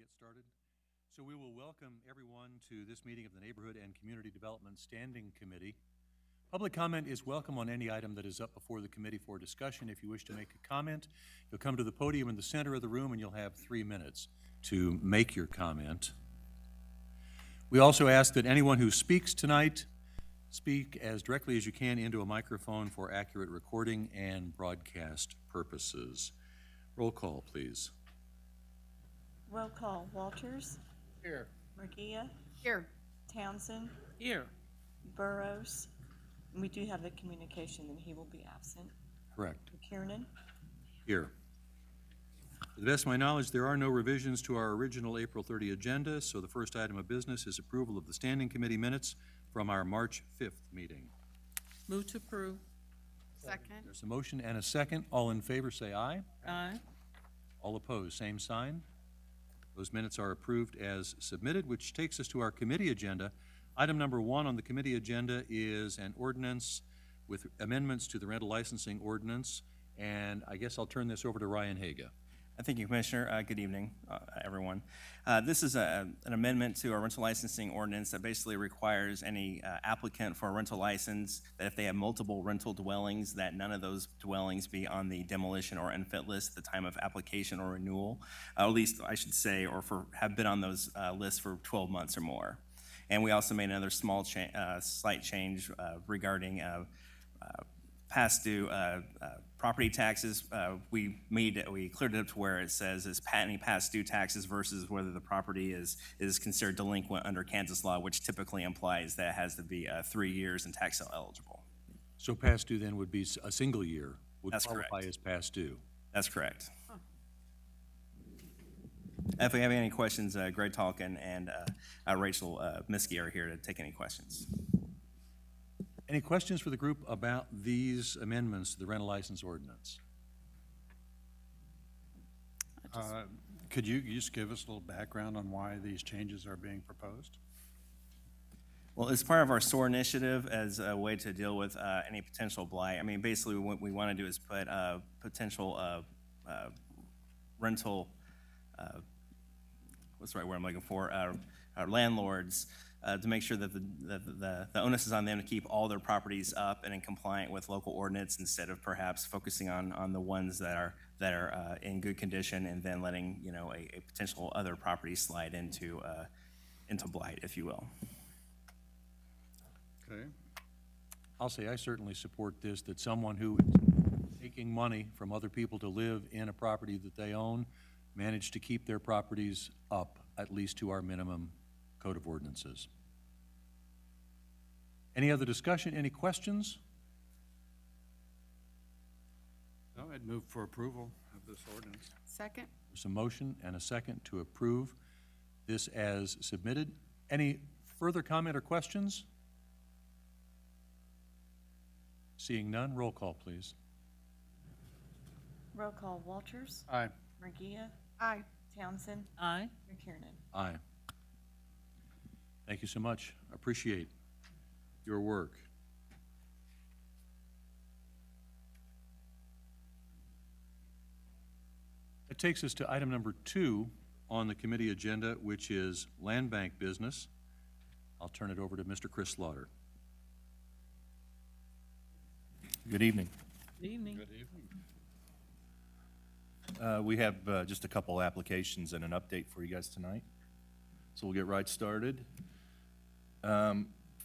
get started. So we will welcome everyone to this meeting of the Neighborhood and Community Development Standing Committee. Public comment is welcome on any item that is up before the committee for discussion. If you wish to make a comment, you'll come to the podium in the center of the room and you'll have 3 minutes to make your comment. We also ask that anyone who speaks tonight speak as directly as you can into a microphone for accurate recording and broadcast purposes. Roll call, please. Roll call. Walters. Here. Murguia. Here. Townsend. Here. Burrows. And we do have the communication that he will be absent. Correct. McKiernan. Here. To the best of my knowledge, there are no revisions to our original April 30 agenda, so the first item of business is approval of the Standing Committee minutes from our March 5th meeting. Move to approve. Second. There's a motion and a second. All in favor say aye. Aye. All opposed, same sign. Those minutes are approved as submitted, which takes us to our committee agenda. Item number 1 on the committee agenda is an ordinance with amendments to the rental licensing ordinance, and I guess I'll turn this over to Ryan Haga. Thank you, Commissioner. Good evening, everyone. This is an amendment to our rental licensing ordinance that basically requires any applicant for a rental license that if they have multiple rental dwellings, that none of those dwellings be on the demolition or unfit list at the time of application or renewal, at least I should say, or have been on those lists for 12 months or more. And we also made another small slight change regarding past due property taxes. We cleared it up to where it says any past due taxes versus whether the property is considered delinquent under Kansas law, which typically implies that it has to be 3 years and tax sale eligible. So past due then would be a single year, would That's qualify correct. as past due. That's correct. If we have any questions, Greg Talkin and Rachel Miskey are here to take any questions. Any questions for the group about these amendments to the rental license ordinance? Could you just give us a little background on why these changes are being proposed? Well, as part of our SOAR initiative, as a way to deal with any potential blight, I mean, basically what we want to do is put potential rental, what's the right word I'm looking for, landlords, to make sure that the onus is on them to keep all their properties up and in compliant with local ordinance instead of perhaps focusing on the ones that are in good condition and then letting a potential other property slide into blight, if you will. Okay. I'll say I certainly support this, that someone who is taking money from other people to live in a property that they own manage to keep their properties up at least to our minimum code of ordinances. Any other discussion? Any questions? No, I'd move for approval of this ordinance. Second. There's a motion and a second to approve this as submitted. Any further comment or questions? Seeing none, roll call, please. Roll call. Walters. Aye. Murguia. Aye. Townsend. Aye. McKiernan. Aye. Thank you so much. Appreciate your work. That takes us to item number 2 on the committee agenda, which is land bank business. I'll turn it over to Mr. Chris Slaughter. Good evening. Good evening. Good evening. We have just a couple applications and an update for you guys tonight. So we'll get right started.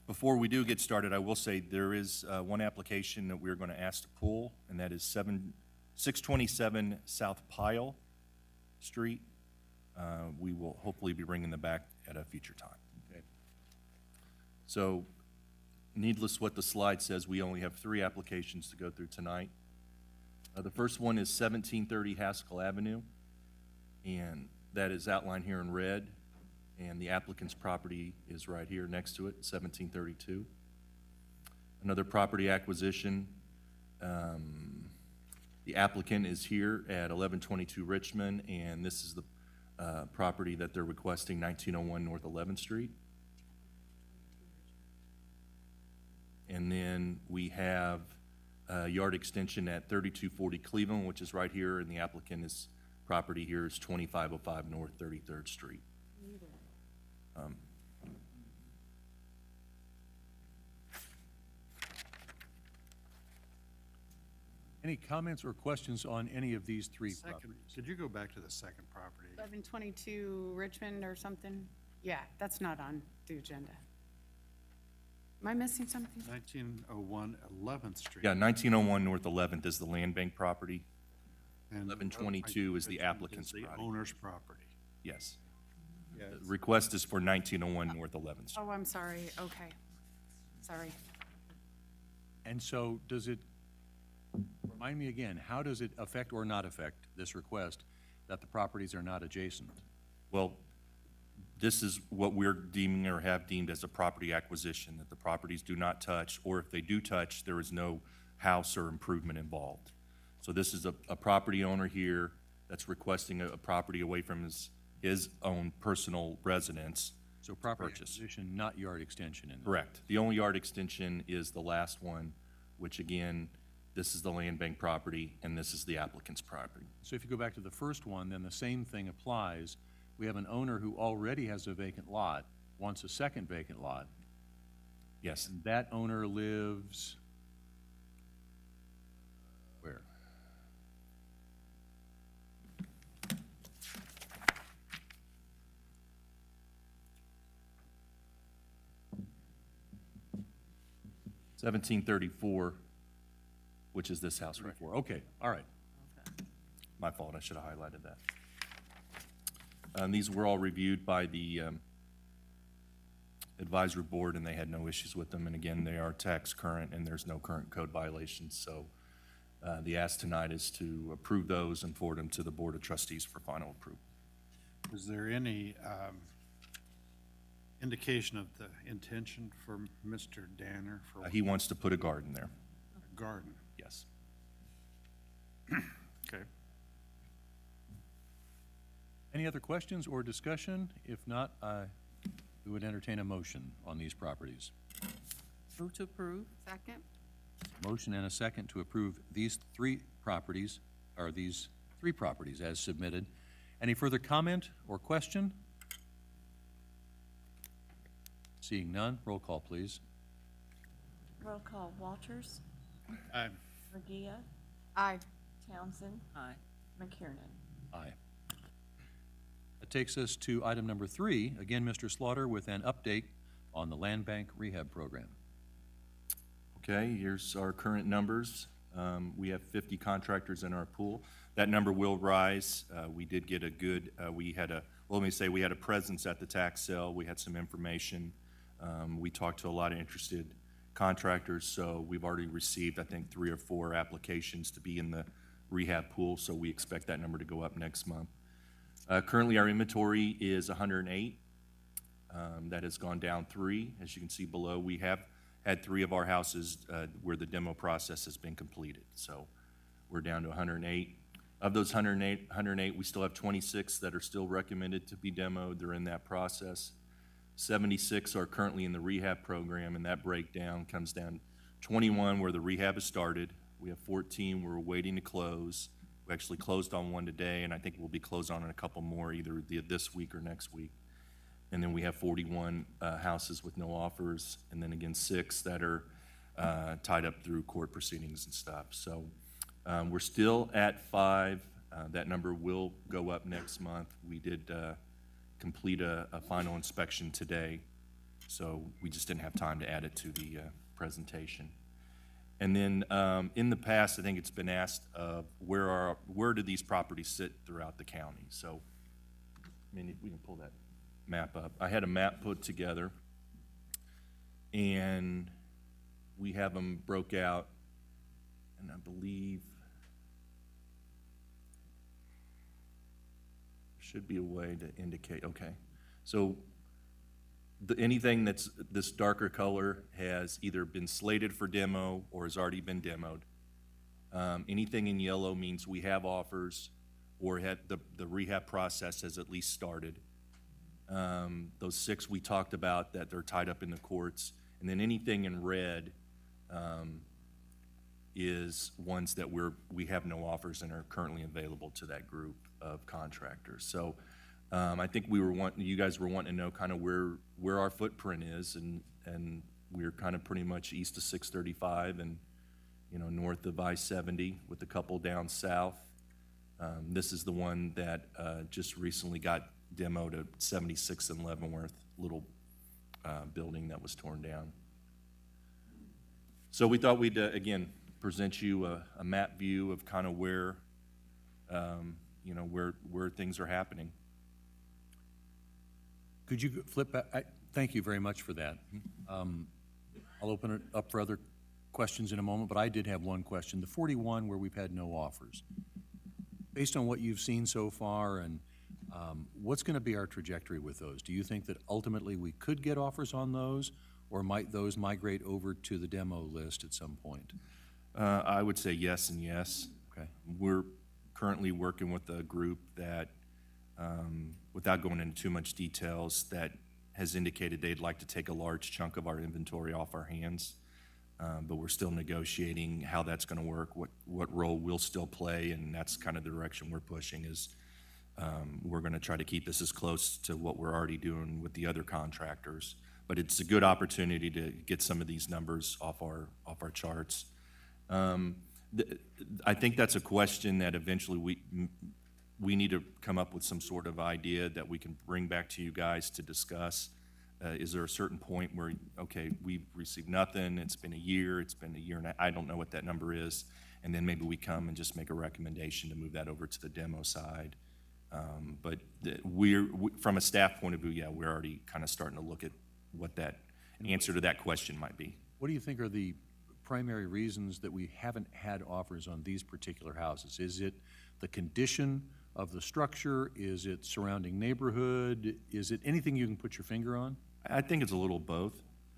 Before we do get started, I will say there is one application that we're going to ask to pull, and that is 627 South Pyle Street. We will hopefully be bringing them back at a future time. Okay. So, needless what the slide says, we only have 3 applications to go through tonight. The first one is 1730 Haskell Avenue, and that is outlined here in red, and the applicant's property is right here next to it, 1732. Another property acquisition, the applicant is here at 1122 Richmond, and this is the property that they're requesting, 1901 North 11th Street. And then we have yard extension at 3240 Cleveland, which is right here, and the applicant is property here is 2505 North 33rd Street. Any comments or questions on any of these three Second, properties? could you go back to the second property? 1122 Richmond or something? Yeah, that's not on the agenda. Am I missing something? 1901 11th Street. Yeah, 1901 North 11th is the land bank property. And 1122 is the Richmond applicant's the property. owner's property. Yes. Yeah, The request is for 1901 North 11th Street. Oh, I'm sorry. Okay. Sorry. And so does it, remind me again, how does it affect or not affect this request that the properties are not adjacent? Well, this is what we're deeming or have deemed as a property acquisition, that the properties do not touch, or if they do touch, there is no house or improvement involved. So this is a property owner here that's requesting a property away from his own personal residence. So property Purchase. acquisition, not yard extension in there. Correct. The only yard extension is the last one, which again, this is the land bank property, and this is the applicant's property. So if you go back to the first one, then the same thing applies. We have an owner who already has a vacant lot, wants a second vacant lot, Yes. and that owner lives where? Seventeen 1734, which is this house right here. Okay, all right. My fault, I should have highlighted that. These were all reviewed by the advisory board, and they had no issues with them. And again, they are tax current, and there's no current code violations. So the ask tonight is to approve those and forward them to the Board of Trustees for final approval. Is there any indication of the intention for Mr. Danner for He wants to put a garden there, a garden? yes. Okay. Any other questions or discussion? If not, we would entertain a motion on these properties. Move to approve. Second? Motion and a second to approve these three properties as submitted. Any further comment or question? Seeing none, roll call, please. Roll call, Walters, Aye. Regia, Aye. Townsend, Aye. McKiernan. Aye. That takes us to item number 3. Again, Mr. Slaughter with an update on the land bank rehab program. Okay, here's our current numbers. We have 50 contractors in our pool. That number will rise. We did get a good, we had a presence at the tax sale. We had some information. We talked to a lot of interested contractors, so we've already received, I think, 3 or 4 applications to be in the rehab pool, so we expect that number to go up next month. Currently, our inventory is 108. That has gone down 3. As you can see below, we have had 3 of our houses where the demo process has been completed. So we're down to 108. Of those 108, we still have 26 that are still recommended to be demoed. They're in that process. 76 are currently in the rehab program, and that breakdown comes down 21 where the rehab has started. We have 14 we're waiting to close. We actually closed on 1 today, and I think we'll be closed on a couple more either this week or next week. And then we have 41 houses with no offers, and then again 6 that are tied up through court proceedings and stuff. So we're still at 5. That number will go up next month. We did complete a final inspection today, so we just didn't have time to add it to the presentation. And then in the past, I think it's been asked where do these properties sit throughout the county? So, I mean, if we can pull that map up. I had a map put together, and we have them broke out, and I believe there should be a way to indicate, okay. So anything that's this darker color has either been slated for demo or has already been demoed. Anything in yellow means we have offers or the rehab process has at least started. Those 6 we talked about that they're tied up in the courts. And then anything in red is ones that we have no offers and are currently available to that group of contractors. So I think you guys were wanting to know kind of where our footprint is, and we're kind of pretty much east of 635 and, you know, north of I-70 with a couple down south. This is the one that just recently got demoed at 76 and Leavenworth, little building that was torn down. So we thought we'd, again, present you a map view of kind of where, you know, where things are happening. Could you flip back? Thank you very much for that. I'll open it up for other questions in a moment, but I did have one question. The 41 where we've had no offers. Based on what you've seen so far, and what's going to be our trajectory with those? Do you think that ultimately we could get offers on those, or might those migrate over to the demo list at some point? I would say yes and yes. Okay. We're currently working with a group that, without going into too much details, that has indicated they'd like to take a large chunk of our inventory off our hands. But we're still negotiating how that's going to work, what role we'll still play, and that's kind of the direction we're pushing is we're going to try to keep this as close to what we're already doing with the other contractors. But it's a good opportunity to get some of these numbers off our charts. I think that's a question that eventually we need to come up with some sort of idea that we can bring back to you guys to discuss. Is there a certain point where, okay, we've received nothing, it's been a year and I don't know what that number is, and then maybe we come and just make a recommendation to move that over to the demo side. But from a staff point of view, yeah, we're already kind of starting to look at what that answer to that question might be. What do you think are the primary reasons that we haven't had offers on these particular houses? Is it the condition of the structure? Is it surrounding neighborhood? Is it anything you can put your finger on? I think it's a little both,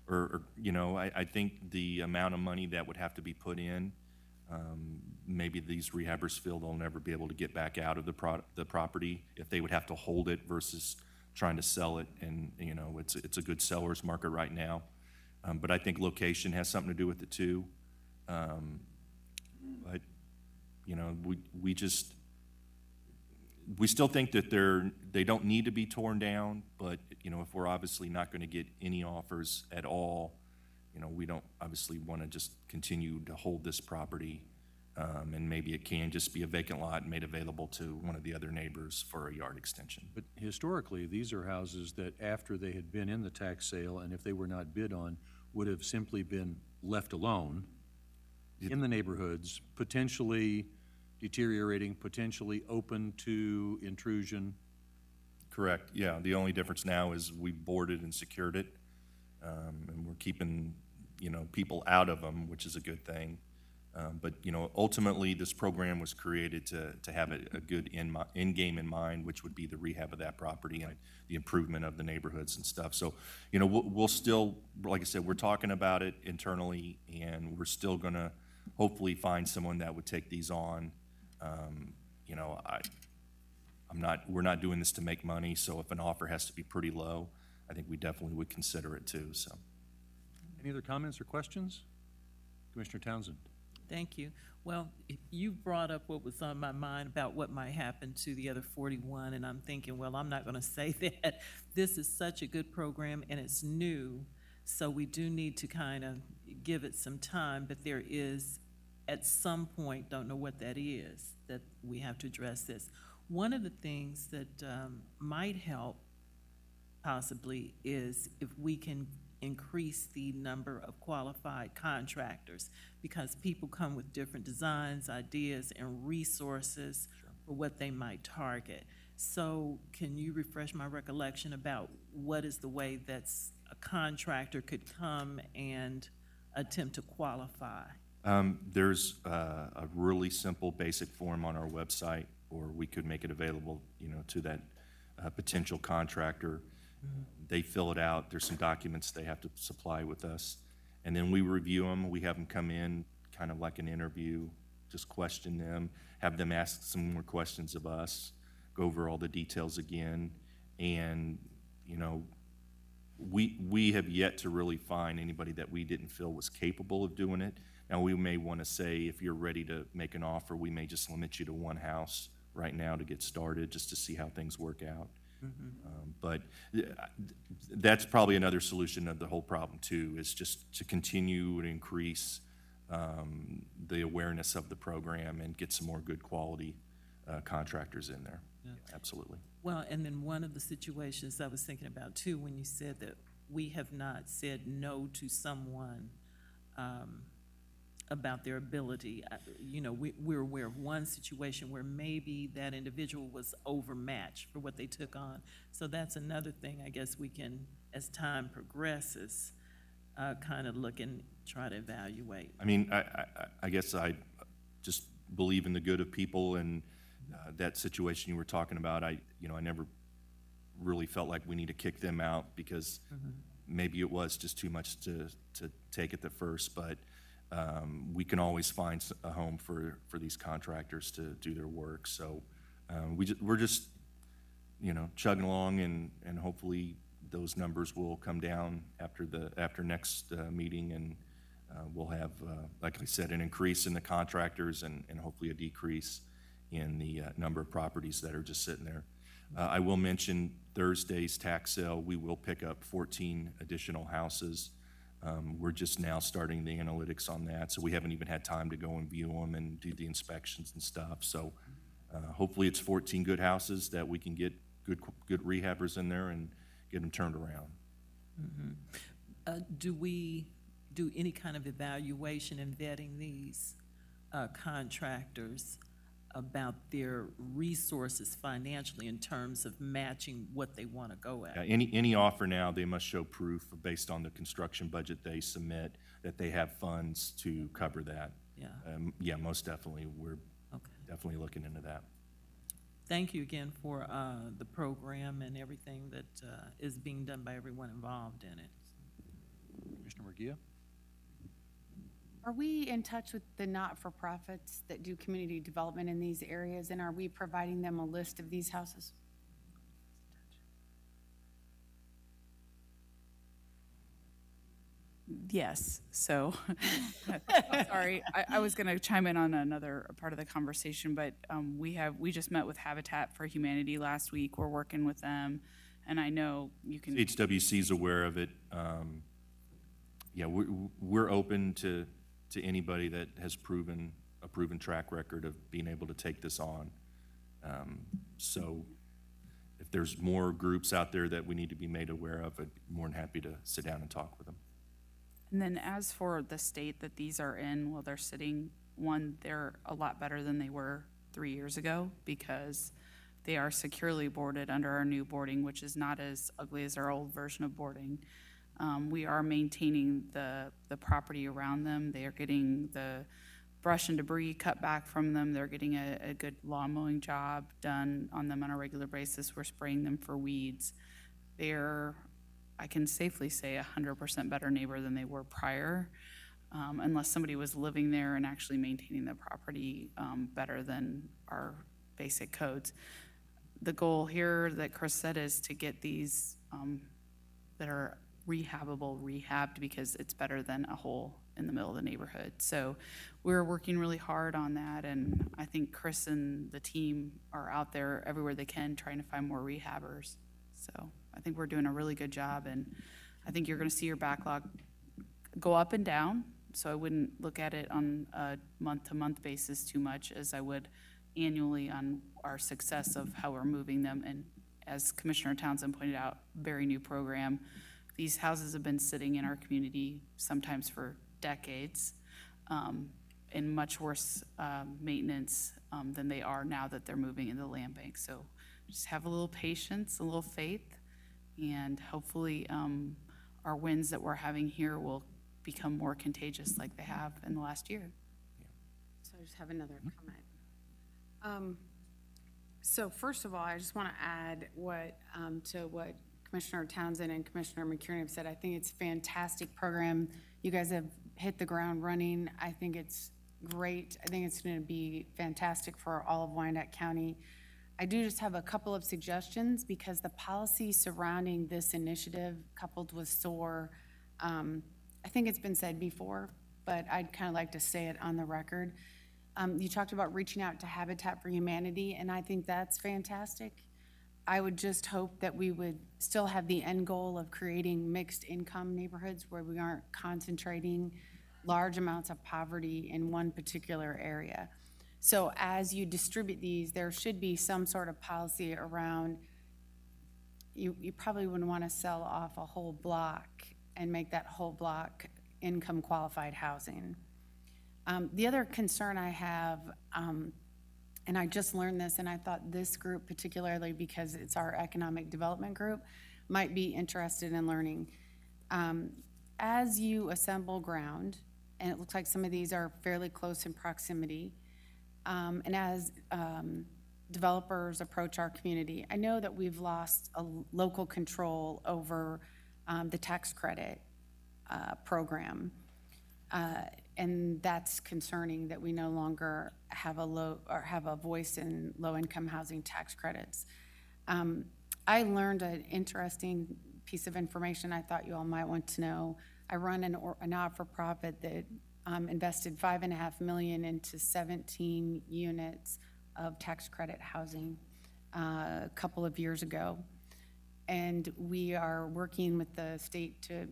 or you know, I think the amount of money that would have to be put in, maybe these rehabbers feel they'll never be able to get back out of the property if they would have to hold it versus trying to sell it, and you know, it's a good seller's market right now. But I think location has something to do with it too. But you know, we still think that they don't need to be torn down, but you know, if we're obviously not going to get any offers at all, you know, we don't obviously want to just continue to hold this property, and maybe it can just be a vacant lot made available to one of the other neighbors for a yard extension. But historically, these are houses that after they had been in the tax sale, and if they were not bid on, would have simply been left alone in the neighborhoods, potentially deteriorating, potentially open to intrusion. Correct, yeah. The only difference now is we boarded and secured it, and we're keeping, you know, people out of them, which is a good thing. But, you know, ultimately this program was created to have a good end game in mind, which would be the rehab of that property and the improvement of the neighborhoods and stuff. So, you know, we'll still, like I said, we're talking about it internally, and we're still going to hopefully find someone that would take these on. You know, we're not doing this to make money, so if an offer has to be pretty low, I think we definitely would consider it too, so. Any other comments or questions? Commissioner Townsend. Thank you. Well, you brought up what was on my mind about what might happen to the other 41, and I'm thinking, well, I'm not going to say that. This is such a good program, and it's new, so we do need to kind of give it some time, but there is, at some point, don't know what that is, that we have to address this. One of the things that might help possibly is if we can increase the number of qualified contractors, because people come with different designs, ideas, and resources for what they might target. So can you refresh my recollection about what is the way that a contractor could come and attempt to qualify? There's a really simple basic form on our website, or we could make it available, you know, to that potential contractor. They fill it out. There's some documents they have to supply with us, and then we review them. We have them come in kind of like an interview, just question them, have them ask some more questions of us, go over all the details again, and, you know, we have yet to really find anybody that we didn't feel was capable of doing it. Now, we may want to say, if you're ready to make an offer, we may just limit you to one house right now to get started, just to see how things work out. But that's probably another solution of the whole problem too, is just to continue to increase the awareness of the program and get some more good quality contractors in there. Yeah, absolutely. Well, and then one of the situations I was thinking about too, when you said that we have not said no to someone about their ability. You know, we're aware of one situation where maybe that individual was overmatched for what they took on. So that's another thing I guess we can, as time progresses, kind of look and try to evaluate. I mean, I guess I just believe in the good of people, and that situation you were talking about, I never really felt like we need to kick them out, because maybe it was just too much to take at the first, but we can always find a home for these contractors to do their work. So we're just, chugging along, and hopefully those numbers will come down after next meeting, and we'll have, like I said, an increase in the contractors and hopefully a decrease in the number of properties that are just sitting there. I will mention Thursday's tax sale. We will pick up 14 additional houses. We're just now starting the analytics on that, so we haven't even had time to go and view them and do the inspections and stuff. So hopefully it's 14 good houses that we can get good rehabbers in there and get them turned around. Do we do any kind of evaluation in vetting these contractors about their resources financially in terms of matching what they want to go at? Yeah, any offer now, they must show proof based on the construction budget they submit that they have funds to cover that. Yeah. Yeah, most definitely. We're definitely looking into that. Thank you again for the program and everything that is being done by everyone involved in it. Commissioner Murguia? Are we in touch with the not-for-profits that do community development in these areas, and are we providing them a list of these houses? Yes, so, sorry, I was gonna chime in on another part of the conversation, but we just met with Habitat for Humanity last week. We're working with them, and I know you can. HWC's aware of it. Yeah, we're open to anybody that has a proven track record of being able to take this on. So if there's more groups out there that we need to be made aware of, I'd be more than happy to sit down and talk with them. And then as for the state that these are in, well, they're sitting, they're a lot better than they were 3 years ago, because they are securely boarded under our new boarding, which is not as ugly as our old version of boarding. We are maintaining the property around them. They are getting the brush and debris cut back from them. They're getting a good lawn mowing job done on them on a regular basis. We're spraying them for weeds. They're, I can safely say, 100% better neighbor than they were prior, unless somebody was living there and actually maintaining the property better than our basic codes. The goal here that Chris said is to get these that are rehabbed, because it's better than a hole in the middle of the neighborhood. So we're working really hard on that, and I think Chris and the team are out there everywhere they can trying to find more rehabbers. So I think we're doing a really good job, and I think you're going to see your backlog go up and down. So I wouldn't look at it on a month-to-month basis too much as I would annually on our success of how we're moving them. And as Commissioner Townsend pointed out, very new program. These houses have been sitting in our community sometimes for decades, in much worse maintenance than they are now that they're moving into the land bank. So just have a little patience, a little faith, and hopefully our wins that we're having here will become more contagious like they have in the last year. So I just have another comment. So first of all, I just want to add to what Commissioner Townsend and Commissioner McKiernan have said. I think it's a fantastic program. You guys have hit the ground running. I think it's great. I think it's going to be fantastic for all of Wyandotte County. I do just have a couple of suggestions because the policy surrounding this initiative coupled with SOAR, I think it's been said before, but I'd kind of like to say it on the record. You talked about reaching out to Habitat for Humanity, and I think that's fantastic. I would just hope that we would still have the end goal of creating mixed income neighborhoods where we aren't concentrating large amounts of poverty in one particular area. So as you distribute these, there should be some sort of policy around, you probably wouldn't want to sell off a whole block and make that whole block income qualified housing. The other concern I have, and I just learned this, and I thought this group, particularly because it's our economic development group, might be interested in learning. As you assemble ground, and it looks like some of these are fairly close in proximity, and as developers approach our community, I know that we've lost a local control over the tax credit program. And that's concerning that we no longer have a voice in low-income housing tax credits. I learned an interesting piece of information I thought you all might want to know. I run a not-for-profit that invested $5.5 million into 17 units of tax credit housing a couple of years ago. And we are working with the state to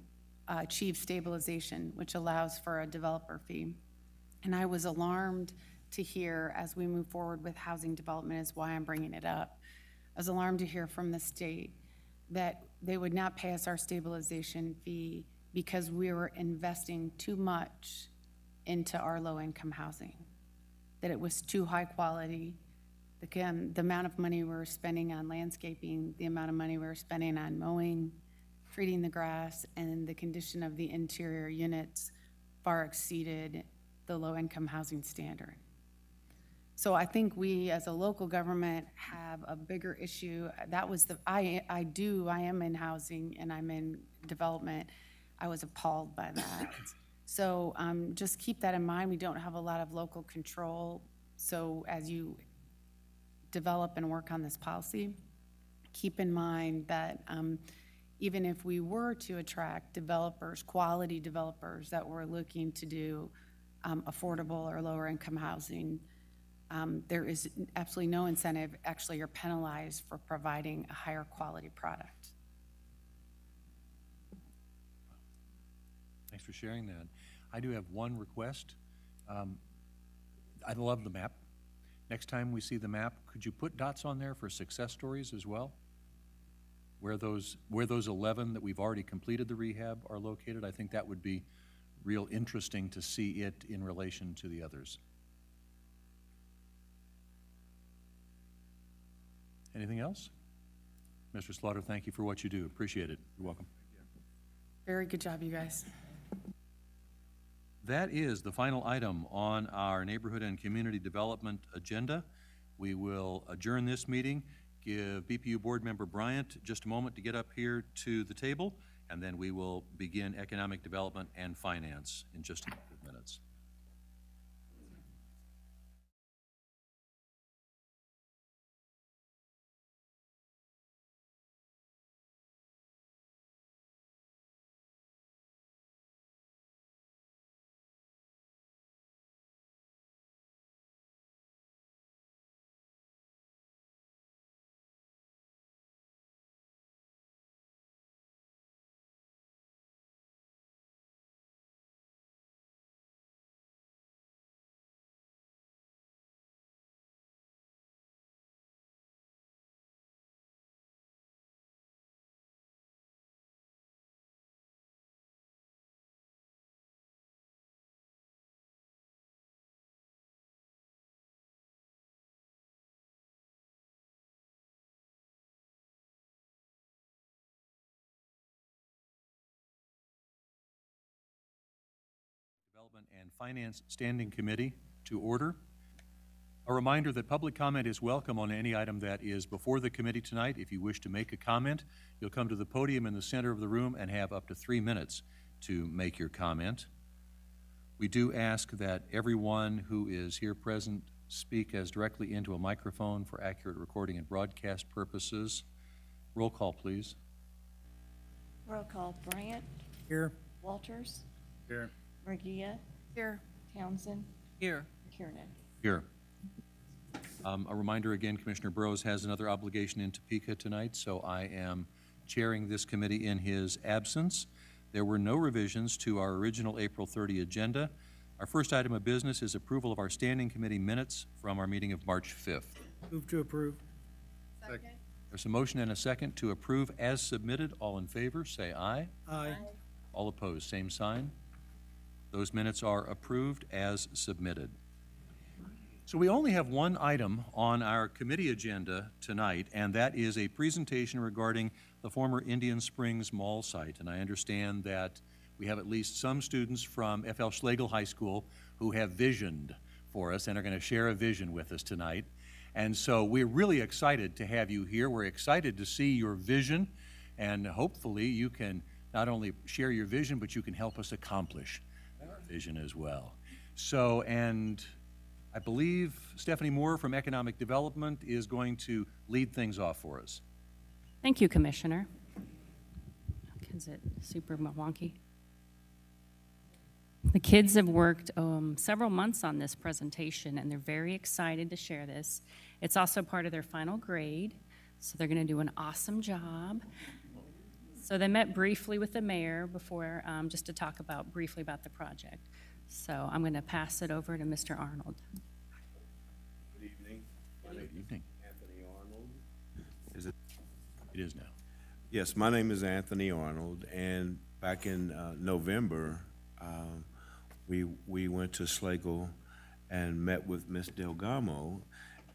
achieve stabilization, which allows for a developer fee. And I was alarmed to hear, as we move forward with housing development, is why I'm bringing it up. I was alarmed to hear from the state that they would not pay us our stabilization fee because we were investing too much into our low-income housing, that it was too high quality. Again, the amount of money we were spending on landscaping, the amount of money we were spending on mowing, treating the grass, and the condition of the interior units far exceeded the low-income housing standard. So I think we, as a local government, have a bigger issue. That was I am in housing and I'm in development. I was appalled by that. So just keep that in mind. We don't have a lot of local control. So as you develop and work on this policy, keep in mind that even if we were to attract developers, quality developers that were looking to do affordable or lower income housing, there is absolutely no incentive. Actually, you're penalized for providing a higher quality product. Thanks for sharing that. I do have one request. I love the map. Next time we see the map, could you put dots on there for success stories as well? Where those 11 that we've already completed the rehab are located? I think that would be real interesting to see it in relation to the others. Anything else? Mr. Slaughter, thank you for what you do. Appreciate it. You're welcome. Very good job, you guys. That is the final item on our neighborhood and community development agenda. We will adjourn this meeting, give BPU Board Member Bryant just a moment to get up here to the table, and then we will begin economic development and finance in just a couple of minutes. Development and Finance Standing Committee to order. A reminder that public comment is welcome on any item that is before the committee tonight. If you wish to make a comment, you'll come to the podium in the center of the room and have up to 3 minutes to make your comment. We do ask that everyone who is here present speak as directly into a microphone for accurate recording and broadcast purposes. Roll call, please. Roll call, Bryant, Here. Walters, Here. Murguia, Here. Townsend, Here. Kiernan. Here. A reminder again, Commissioner Burrows has another obligation in Topeka tonight, so I am chairing this committee in his absence. There were no revisions to our original April 30 agenda. Our first item of business is approval of our standing committee minutes from our meeting of March 5th. Move to approve. Second. There's a motion and a second to approve as submitted. All in favor, say aye. Aye. All opposed, same sign. Those minutes are approved as submitted. So we only have one item on our committee agenda tonight, and that is a presentation regarding the former Indian Springs Mall site. And I understand that we have at least some students from F.L. Schlegel High School who have visioned for us and are going to share a vision with us tonight. And so we're really excited to have you here. We're excited to see your vision, and hopefully you can not only share your vision, but you can help us accomplish our vision as well. So, and I believe Stephanie Moore from Economic Development is going to lead things off for us. Thank you, Commissioner. Is it super wonky? The kids have worked several months on this presentation, and they're very excited to share this. It's also part of their final grade, so they're going to do an awesome job. So they met briefly with the mayor before, just to talk briefly about the project. So I'm going to pass it over to Mr. Arnold. Good evening. Good evening. Anthony Arnold. It is now. Yes, my name is Anthony Arnold, and back in November, we went to Schlegel and met with Ms. Delgamo,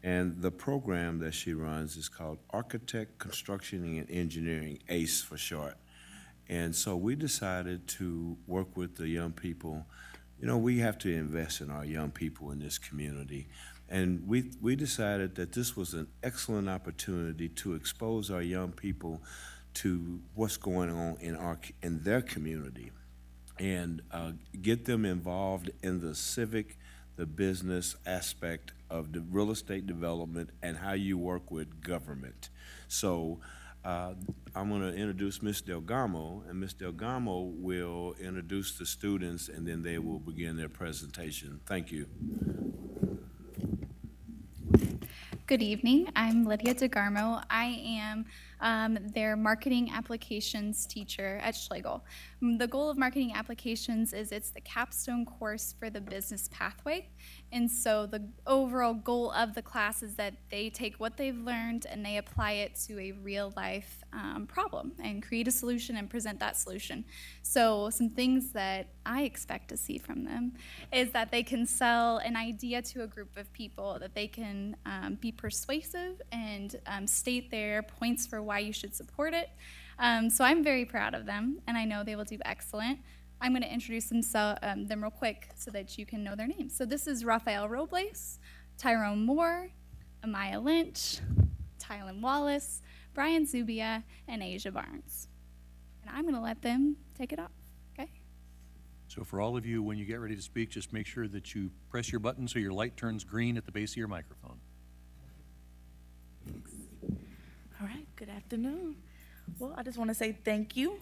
and the program that she runs is called Architect, Construction, and Engineering, ACE for short. And so we decided to work with the young people. You know, we have to invest in our young people in this community. And we decided that this was an excellent opportunity to expose our young people to what's going on in their community, and get them involved in the civic, the business aspect of the real estate development and how you work with government. So I'm going to introduce Ms. Delgamo, and Ms. Delgamo will introduce the students, and then they will begin their presentation. Thank you. Good evening. I'm Lydia DeGarmo. I am their marketing applications teacher at Schlegel. The goal of marketing applications is it's the capstone course for the business pathway. And so the overall goal of the class is that they take what they've learned and they apply it to a real life problem and create a solution and present that solution. So some things that I expect to see from them is that they can sell an idea to a group of people, that they can be persuasive and state their points for why you should support it. So I'm very proud of them, and I know they will do excellent. I'm going to introduce them real quick so that you can know their names. So this is Rafael Robles, Tyrone Moore, Amaya Lynch, Tylen Wallace, Brian Zubia, and Asia Barnes. And I'm going to let them take it off, okay? So for all of you, when you get ready to speak, just make sure that you press your button so your light turns green at the base of your microphone. All right, good afternoon. Well, I just want to say thank you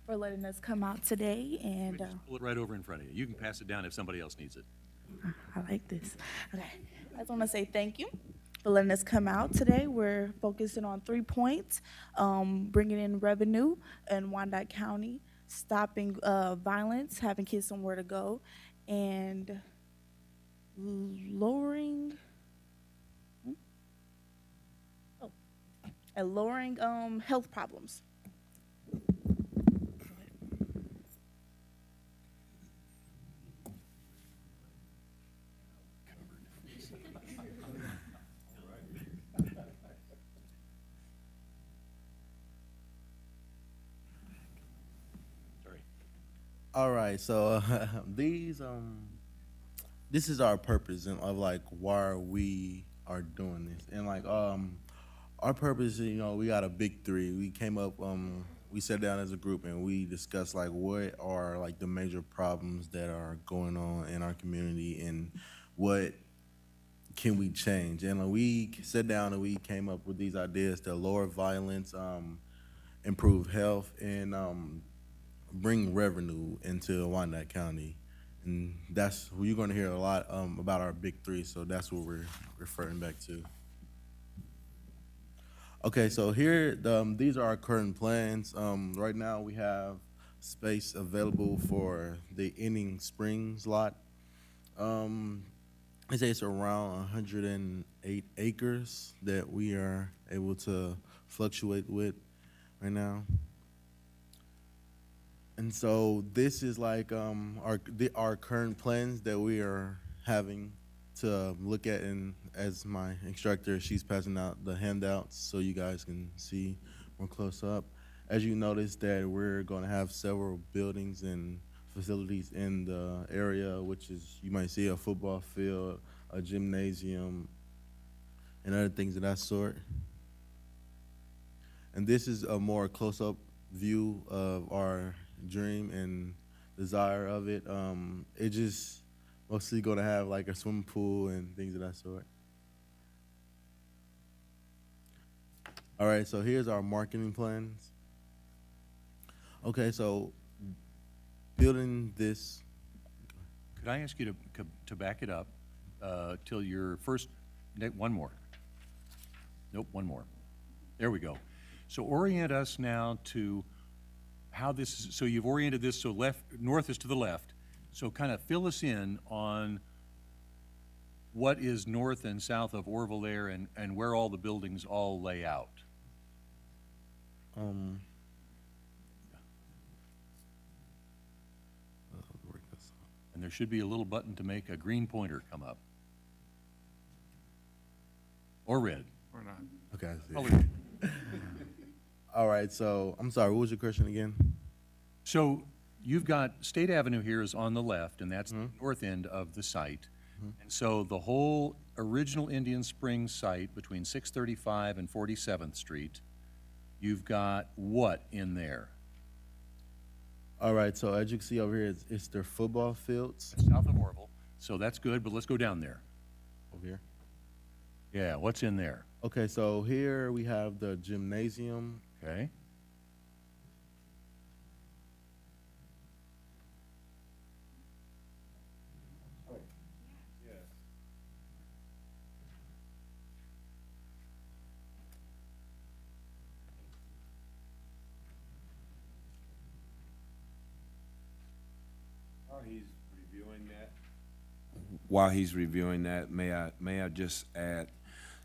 for letting us come out today, and Just pull it right over in front of you. You can pass it down if somebody else needs it. I like this. Okay, I just want to say thank you for letting us come out today. We're focusing on 3 points: bringing in revenue in Wyandotte County, stopping violence, having kids somewhere to go, and lowering health problems. All right, so this is our purpose of like why we are doing this, and like our purpose, you know, we got a big 3. We came up, we sat down as a group and we discussed like what are like the major problems that are going on in our community and what can we change? And we sat down and we came up with these ideas to lower violence, improve health, and bring revenue into Wyandotte County. And that's, you're going to hear a lot about our big three, so that's what we're referring back to. Okay, so here, these are our current plans. Right now, we have space available for the Inning Springs lot. I say it's around 108 acres that we are able to fluctuate with right now. And so this is like our current plans that we are having to look at, and as my instructor, she's passing out the handouts so you guys can see more close up. As you notice that we're going to have several buildings and facilities in the area, which is, you might see a football field, a gymnasium, and other things of that sort. And this is a more close-up view of our dream and desire of it. It just mostly going to have like a swimming pool and things of that sort. All right, so here's our marketing plans. Okay, so building this. Could I ask you to back it up till your first, one more. Nope, one more. There we go. So orient us now to how this is, so you've oriented this so north is to the left. So kind of fill us in on what is north and south of Orville there, and where all the buildings all lay out. And there should be a little button to make a green pointer come up. Or red. Or not. Okay, I Oh, see. All right, so I'm sorry, what was your question again? So you've got State Avenue here is on the left, and that's the north end of the site. And so the whole original Indian Springs site between 635 and 47th Street, you've got what in there? All right, so as you can see over here, it's their football fields. South of Orville. So that's good, but let's go down there. Over here? Yeah, what's in there? Okay, so here we have the gymnasium. Okay. While he's reviewing that, may I just add,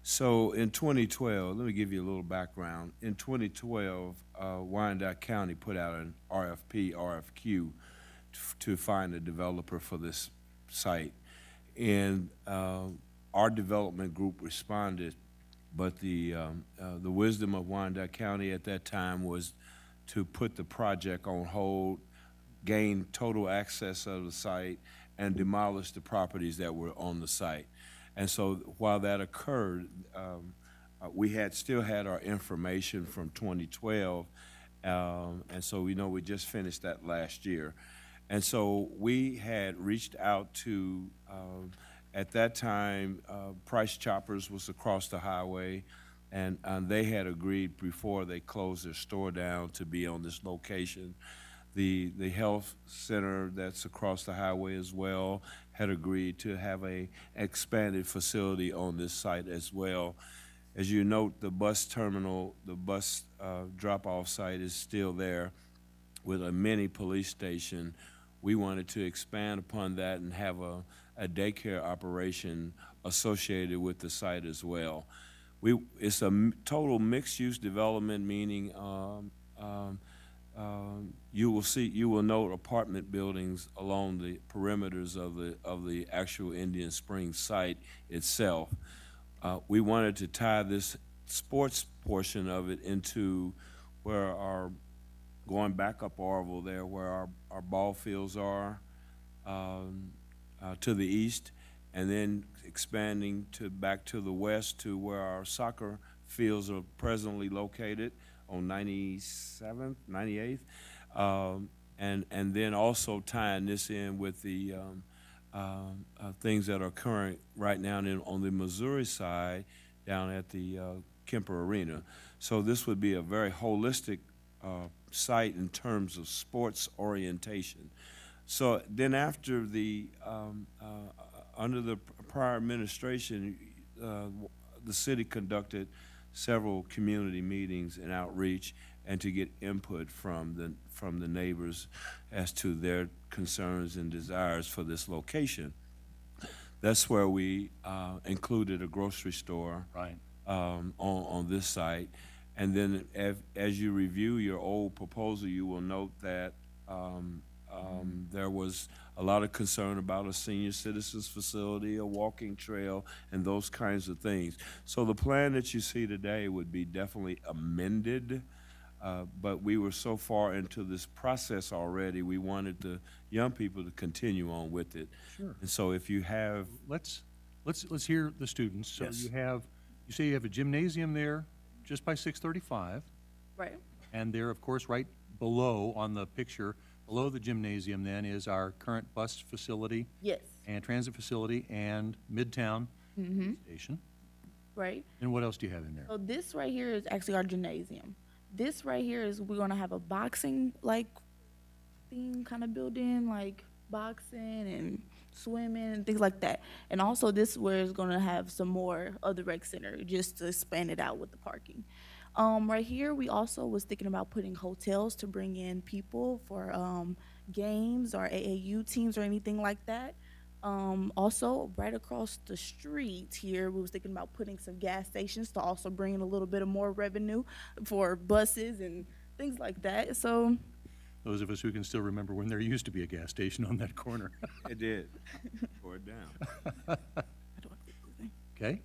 so in 2012, let me give you a little background. In 2012, Wyandotte County put out an RFQ to find a developer for this site. And our development group responded, but the wisdom of Wyandotte County at that time was to put the project on hold, gain total access of the site, and demolish the properties that were on the site. And so while that occurred, we still had our information from 2012, and so we know we just finished that last year. And so we had reached out to, at that time, Price Choppers was across the highway, and they had agreed before they closed their store down to be on this location. The health center that's across the highway as well had agreed to have a expanded facility on this site as well. As you note, the bus terminal, the bus drop-off site is still there with a mini police station. We wanted to expand upon that and have a daycare operation associated with the site as well. It's a total mixed-use development, meaning you will note apartment buildings along the perimeters of the actual Indian Springs site itself. We wanted to tie this sports portion of it into where going back up Orville there, where our ball fields are to the east, and then expanding back to the west to where our soccer fields are presently located on 97th, 98th, and then also tying this in with the things that are occurring right now on the Missouri side down at the Kemper Arena. So this would be a very holistic site in terms of sports orientation. So then after under the prior administration, the city conducted several community meetings and outreach and to get input from the neighbors as to their concerns and desires for this location. That's where we included a grocery store Right. On this site. And then as you review your old proposal, you will note that there was a lot of concern about a senior citizens facility, a walking trail, and those kinds of things. So the plan that you see today would be definitely amended, but we were so far into this process already, we wanted the young people to continue on with it. Sure. And so if you have... Let's hear the students. So Yes. you say you have a gymnasium there just by 635. Right. And there, of course, right below on the picture, below the gymnasium then is our current bus facility. Yes. And transit facility and Midtown Station. Right. And what else do you have in there? So this right here is actually our gymnasium. This right here is we're gonna have a boxing like theme kind of building, like boxing and swimming and things like that. And also this where it's gonna have some more of the rec center just to expand it out with the parking. Right here we also was thinking about putting hotels to bring in people for games or AAU teams or anything like that. Also, right across the street here, we was thinking about putting some gas stations to also bring in a little bit of more revenue for buses and things like that. So, Those of us who can still remember when there used to be a gas station on that corner. It did. Tore it down. Okay.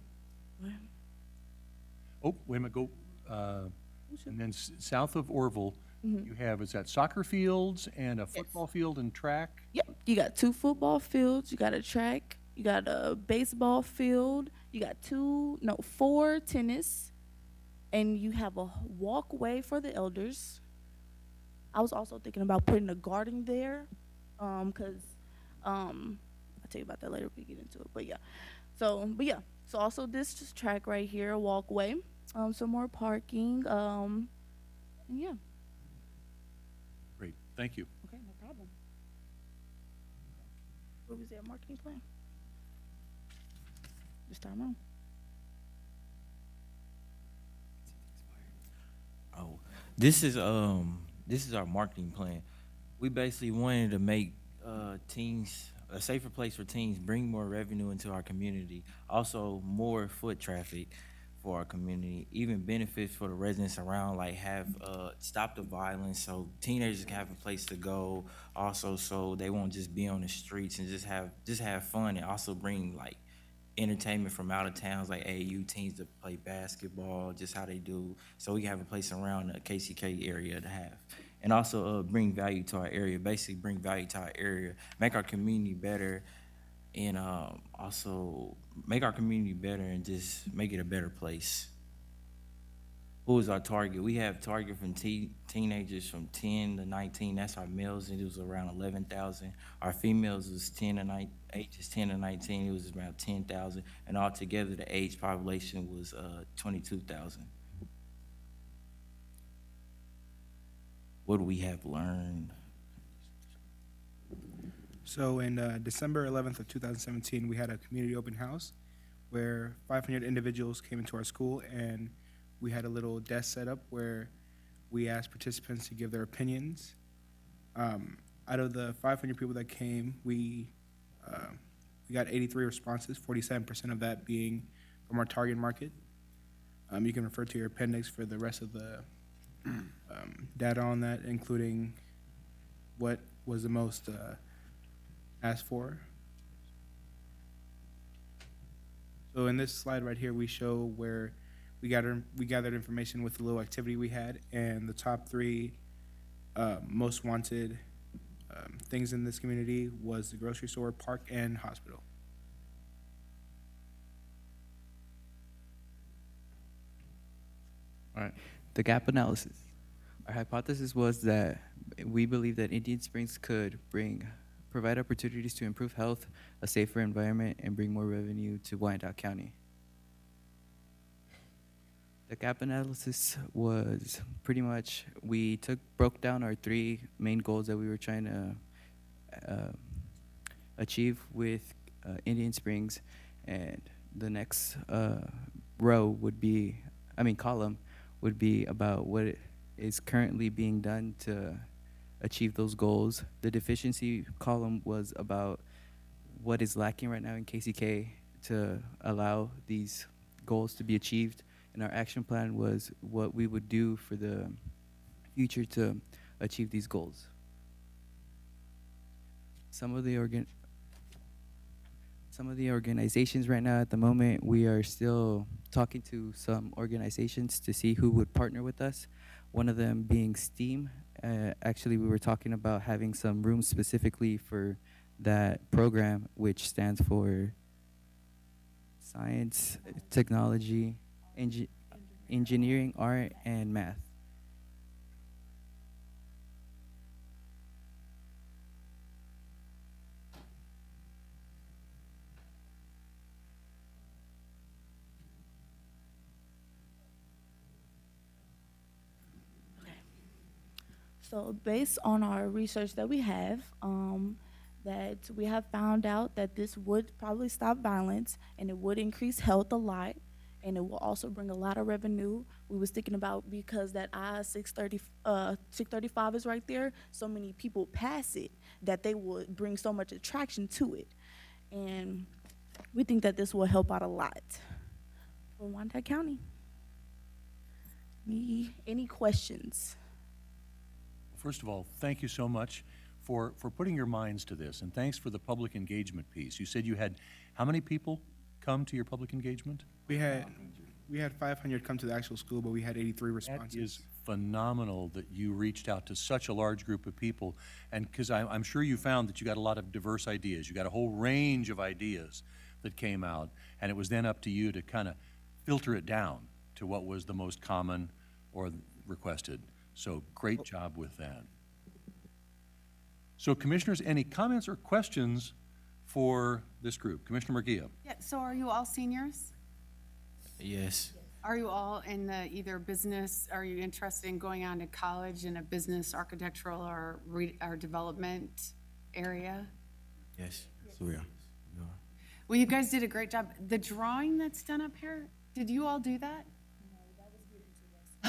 Oh, wait a minute, go, and then south of Orville, you have, is that soccer fields and a football field and track? yep, you got 2 football fields, you got a track, you got a baseball field, you got 4 tennis, and you have a walkway for the elders. I was also thinking about putting a garden there, because I'll tell you about that later if we get into it. But yeah, so also this just track right here, a walkway, some more parking, and yeah. Great, thank you. Okay, no problem. What was that marketing plan? This time on. Oh, this is our marketing plan. We basically wanted to make teens a safer place for teens, bring more revenue into our community, also more foot traffic for our community, even benefits for the residents around, like have stop the violence so teenagers can have a place to go, also so they won't just be on the streets and just have fun, and also bring like entertainment from out of towns like AAU teams to play basketball, just how they do, so we can have a place around the KCK area to have. And also bring value to our area, basically bring value to our area, make our community better, and also make our community better and just make it a better place. Who is our target? We have target from teenagers from 10 to 19. That's our males, and it was around 11,000. Our females was 10 to 9, ages 10 to 19. It was around 10,000, and altogether the age population was 22,000. What do we have learned? So in December 11th of 2017, we had a community open house where 500 individuals came into our school, and we had a little desk set up where we asked participants to give their opinions. Out of the 500 people that came, we got 83 responses, 47% of that being from our target market. You can refer to your appendix for the rest of the data on that, including what was the most asked for. So in this slide right here, we show where we gathered information with the little activity we had, and the top 3 most wanted things in this community was the grocery store, park, and hospital. All right, the gap analysis. Our hypothesis was that we believe that Indian Springs could provide opportunities to improve health, a safer environment, and bring more revenue to Wyandotte County. The gap analysis was pretty much, we broke down our 3 main goals that we were trying to achieve with Indian Springs, and the next column would be about what is currently being done to achieve those goals. The deficiency column was about what is lacking right now in KCK to allow these goals to be achieved. And our action plan was what we would do for the future to achieve these goals. Some of the organizations right now at the moment, we are still talking to some organizations to see who would partner with us. One of them being STEAM. Actually, we were talking about having some rooms specifically for that program, which stands for Science, Technology, Engineering, Art, and Math. So based on our research that we have found out that this would probably stop violence, and it would increase health a lot, and it will also bring a lot of revenue. We was thinking about, because that I-635 is right there, so many people pass it, that they would bring so much attraction to it. And we think that this will help out a lot for Wyandotte County. Any questions? First of all, thank you so much for putting your minds to this, and thanks for the public engagement piece. You said you had how many people come to your public engagement? We had 500 come to the actual school, but we had 83 responses. That is phenomenal that you reached out to such a large group of people, and because I'm sure you found that you got a lot of diverse ideas. You got a whole range of ideas that came out, and it was then up to you to kind of filter it down to what was the most common or requested. So great job with that. So commissioners, any comments or questions for this group? Commissioner Murguia. Yeah, so are you all seniors? Yes. Are you all in the either business, are you interested in going on to college in a business, architectural, or development area? Yes. So yeah. Well, you guys did a great job. The drawing that's done up here, did you all do that? No, that was given to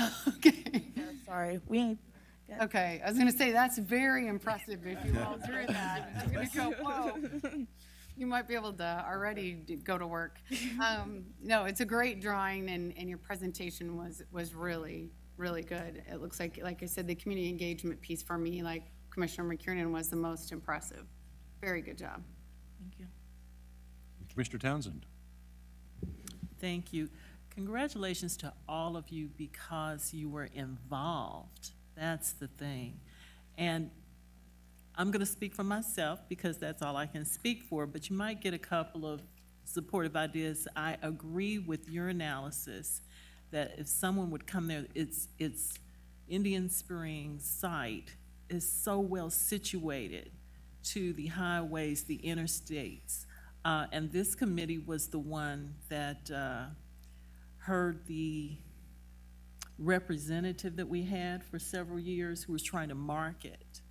us. Okay. Yeah, sorry, we ain't. Okay, I was gonna say, that's very impressive if you all drew that. You're gonna go, whoa. You might be able to already go to work. No, it's a great drawing, and your presentation was really, really good. It looks like I said, the community engagement piece for me, like Commissioner McKiernan, was the most impressive. Very good job. Thank you. Commissioner Townsend. Thank you. Congratulations to all of you, because you were involved. That's the thing. And I'm going to speak for myself, because that's all I can speak for, but you might get a couple of supportive ideas. I agree with your analysis that if someone would come there, it's Indian Springs site is so well situated to the highways, the interstates. And this committee was the one that heard the representative that we had for several years who was trying to market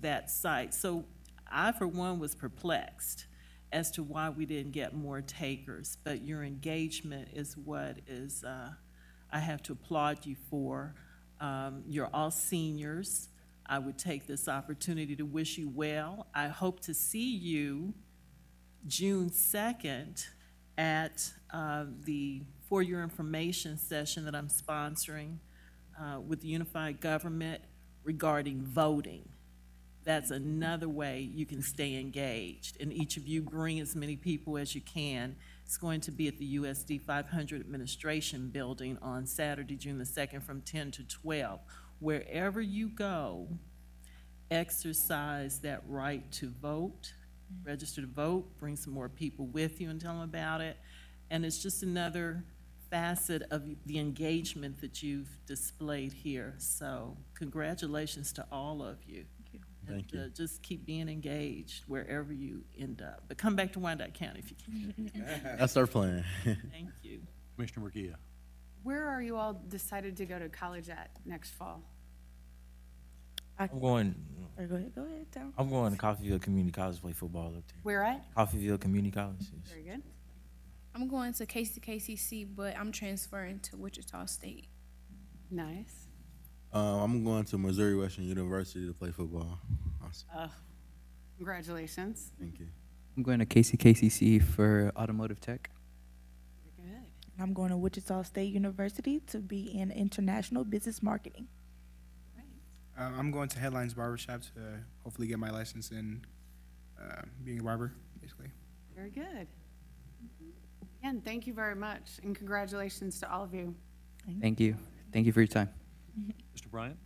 that site. So I, for one, was perplexed as to why we didn't get more takers, but your engagement is what is, I have to applaud you for. You're all seniors. I would take this opportunity to wish you well. I hope to see you June 2nd at the For Your Information session that I'm sponsoring with the Unified Government regarding voting. That's another way you can stay engaged, and each of you bring as many people as you can. It's going to be at the USD 500 Administration Building on Saturday, June the 2nd from 10 to 12. Wherever you go, exercise that right to vote, register to vote, bring some more people with you and tell them about it. And it's just another facet of the engagement that you've displayed here. So congratulations to all of you. Thank you. Just keep being engaged wherever you end up. But come back to Wyandotte County if you can. That's our plan. Thank you. Commissioner Murguia. Where are you all decided to go to college at next fall? I'm going. Go ahead, Tom. I'm going to Coffeyville Community College to play football up there. Where at? Coffeyville Community College. Yes. Very good. I'm going to KCC, but I'm transferring to Wichita State. Nice. I'm going to Missouri Western University to play football. Awesome. Congratulations. Thank you. I'm going to KCC for automotive tech. Very good. I'm going to Wichita State University to be in international business marketing. I'm going to Headlines Barbershop to hopefully get my license in being a barber, basically. Very good. Again, thank you very much, and congratulations to all of you. Thank you. Thank you for your time. Mr. Bryant?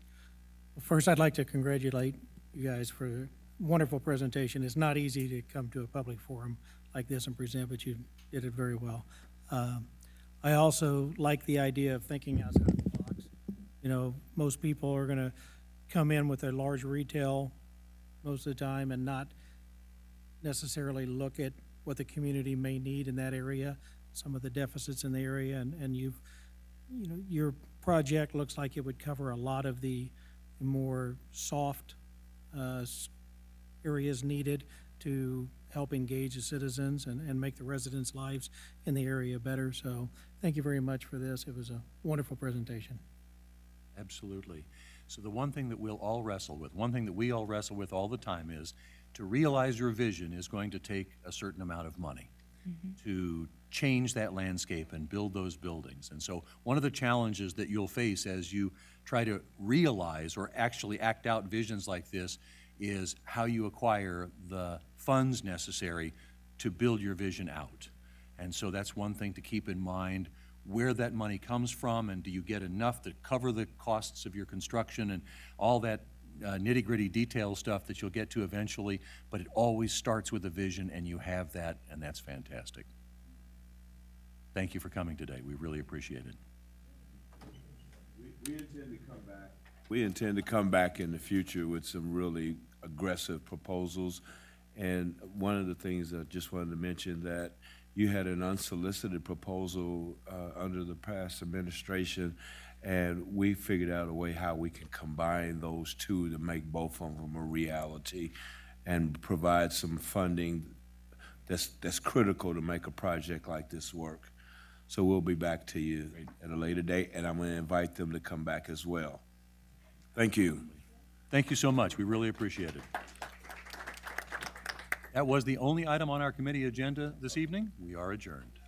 First, I'd like to congratulate you guys for a wonderful presentation. It's not easy to come to a public forum like this and present, but you did it very well. I also like the idea of thinking outside the box. You know, most people are going to come in with a large retail most of the time and not necessarily look at what the community may need in that area, some of the deficits in the area, and your project looks like it would cover a lot of the more soft areas needed to help engage the citizens and make the residents' lives in the area better. So thank you very much for this. It was a wonderful presentation. Absolutely. So the one thing that we'll all wrestle with, one thing that we all wrestle with all the time is to realize your vision is going to take a certain amount of money to change that landscape and build those buildings. And so one of the challenges that you'll face as you try to realize or actually act out visions like this is how you acquire the funds necessary to build your vision out. And so that's one thing to keep in mind, where that money comes from, and do you get enough to cover the costs of your construction and all that nitty-gritty detail stuff that you'll get to eventually, but it always starts with a vision, and you have that, and that's fantastic. Thank you for coming today. We really appreciate it. We intend to come back. We intend to come back in the future with some really aggressive proposals. And one of the things I just wanted to mention that you had an unsolicited proposal under the past administration, and we figured out a way how we can combine those two to make both of them a reality and provide some funding that's critical to make a project like this work. So we'll be back to you at a later date, and I'm going to invite them to come back as well. Thank you. Thank you so much. We really appreciate it. That was the only item on our committee agenda this evening. We are adjourned.